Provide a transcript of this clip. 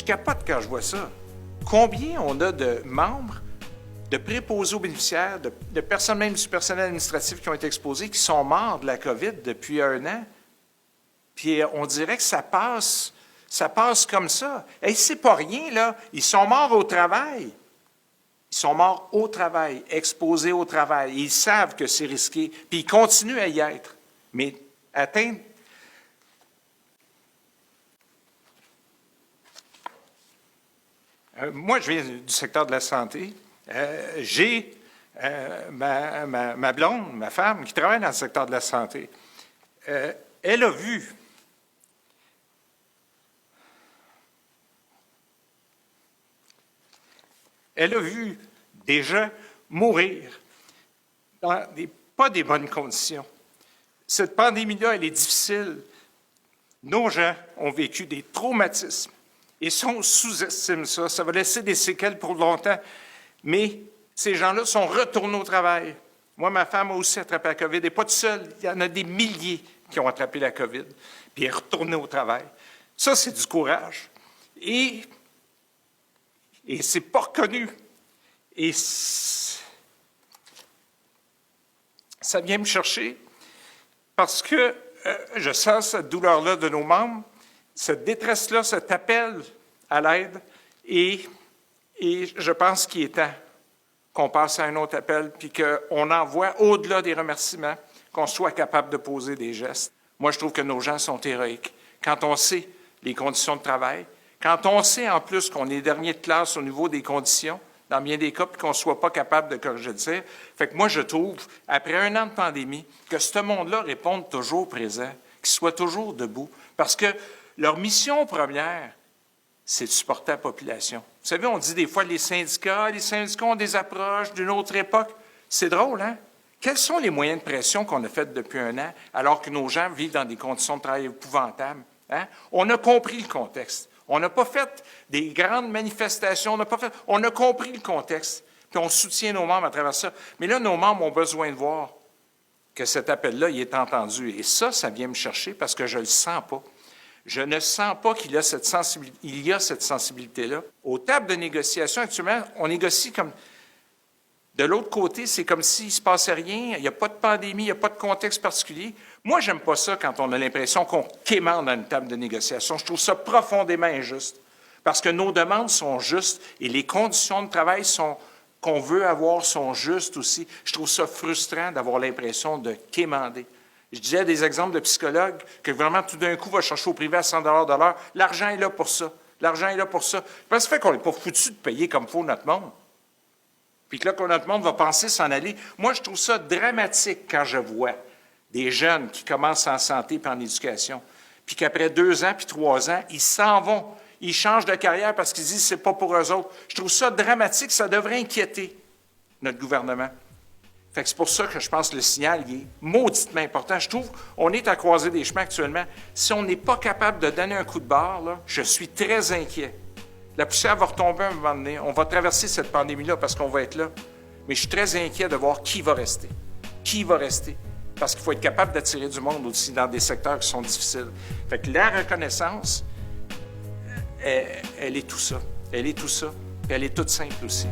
capote quand je vois ça. Combien on a de membres, de préposés aux bénéficiaires, de personnes, même du personnel administratif qui ont été exposés, qui sont morts de la COVID depuis 1 an? Puis on dirait que ça passe comme ça. Et c'est pas rien, là. Ils sont morts au travail. Ils sont morts au travail, exposés au travail. Ils savent que c'est risqué, puis ils continuent à y être. Mais atteindre... Moi, je viens du secteur de la santé. J'ai ma blonde, ma femme, qui travaille dans le secteur de la santé. Elle a vu des gens mourir dans pas des bonnes conditions. Cette pandémie-là, elle est difficile. Nos gens ont vécu des traumatismes. Et si on sous-estime ça, ça va laisser des séquelles pour longtemps. Mais ces gens-là sont retournés au travail. Moi, ma femme a aussi attrapé la COVID. Et pas de seule. Il y en a des milliers qui ont attrapé la COVID. Puis elle est retournée au travail. Ça, c'est du courage. Et c'est pas reconnu. Et ça vient me chercher parce que je sens cette douleur-là de nos membres, cette détresse-là, cet appel à l'aide, et je pense qu'il est temps qu'on passe à un autre appel, puis qu'on envoie, au-delà des remerciements, qu'on soit capable de poser des gestes. Moi, je trouve que nos gens sont héroïques. Quand on sait les conditions de travail, quand on sait en plus qu'on est dernier de classe au niveau des conditions, dans bien des cas, puis qu'on ne soit pas capable de corriger le tir. Fait que moi, je trouve, après 1 an de pandémie, que ce monde-là réponde toujours présent, qu'il soit toujours debout, parce que leur mission première, c'est de supporter la population. Vous savez, on dit des fois les syndicats ont des approches d'une autre époque. C'est drôle, hein? Quels sont les moyens de pression qu'on a faits depuis 1 an, alors que nos gens vivent dans des conditions de travail épouvantables? Hein? On a compris le contexte. On n'a pas fait des grandes manifestations, on a compris le contexte, puis on soutient nos membres à travers ça. Mais là, nos membres ont besoin de voir que cet appel-là, il est entendu. Et ça vient me chercher parce que je ne le sens pas. Je ne sens pas qu'il y a cette sensibilité-là. Aux tables de négociation, actuellement, on négocie comme... De l'autre côté, c'est comme s'il ne se passait rien, il n'y a pas de pandémie, il n'y a pas de contexte particulier. Moi, j'aime pas ça quand on a l'impression qu'on quémande à une table de négociation. Je trouve ça profondément injuste, parce que nos demandes sont justes et les conditions de travail qu'on veut avoir sont justes aussi. Je trouve ça frustrant d'avoir l'impression de quémander. Je disais des exemples de psychologues que vraiment tout d'un coup va chercher au privé à 100 $ de l'heure. L'argent est là pour ça. L'argent est là pour ça. Parce que ça fait qu'on n'est pas foutu de payer comme il faut notre monde. Puis que là, quand notre monde va penser s'en aller. Moi, je trouve ça dramatique quand je vois des jeunes qui commencent en santé et en éducation, puis qu'après 2 ans puis 3 ans, ils s'en vont. Ils changent de carrière parce qu'ils disent que ce n'est pas pour eux autres. Je trouve ça dramatique. Ça devrait inquiéter notre gouvernement. Fait que c'est pour ça que je pense que le signal il est mauditement important. Je trouve qu'on est à croiser des chemins actuellement. Si on n'est pas capable de donner un coup de barre, là, je suis très inquiet. La poussière va retomber un moment donné. On va traverser cette pandémie-là parce qu'on va être là. Mais je suis très inquiet de voir qui va rester. Qui va rester? Parce qu'il faut être capable d'attirer du monde aussi dans des secteurs qui sont difficiles. Fait que la reconnaissance, elle est tout ça. Elle est tout ça. Et elle est toute simple aussi.